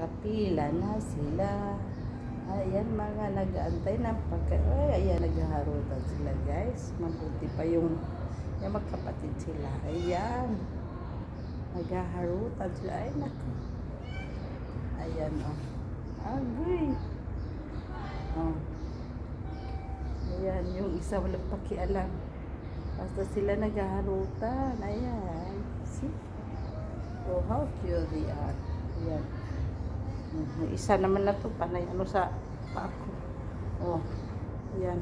Nakapila na sila. Ayan, mga nag-aantay ng pagkain. Ay, ayan, naghaharutan sila, guys. Mabuti pa yung magkapatid sila. Ayan. Naghaharutan sila. Ay, naku. Ayan, oh. Agoy. Oh. Ayan, yung isa walang pakialam. Basta sila naghaharutan. Ayan. See? Oh, how cute they are. Ayan. May isa naman na to, panay ano sa ako. Oh, ayan.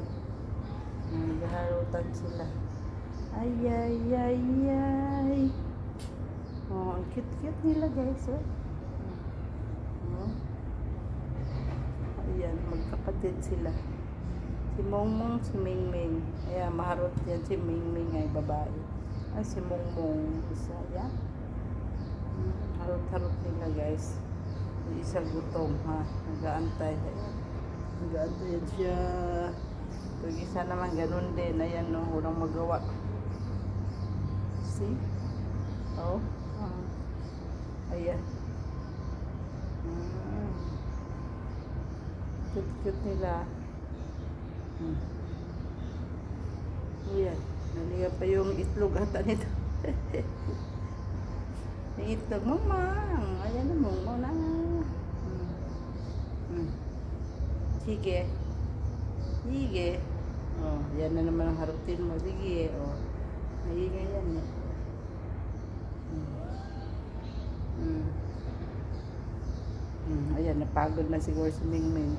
Naghaharutan sila. Ay, ay, ay, ay. Oh, ang cute-cute nila, guys. Oh. Oh. Ayan, magkapatid sila. Si Mongmong, si Mingming. Ayan, maharot yan si Mingming ay babae. Ay, si Mongmong, isa. Ayan. Harot-harot nila, guys. Yung isa gutom, ha? Nag-aantay. Nag-aantay yan siya. Yung isa naman ganun din. Ayan, no? Walang magawa. See? Oh. Ayan. Cute-cute nila. Ayan. Naliga pa yung itlog ata nito. Yung itlog, mamang. Ayan na, mamang na. Sige. Sige. Oh, yan na naman ang harutin mo. Sige, oh. Maingay yan, eh. Ayan, napagod na siguro si Mingming.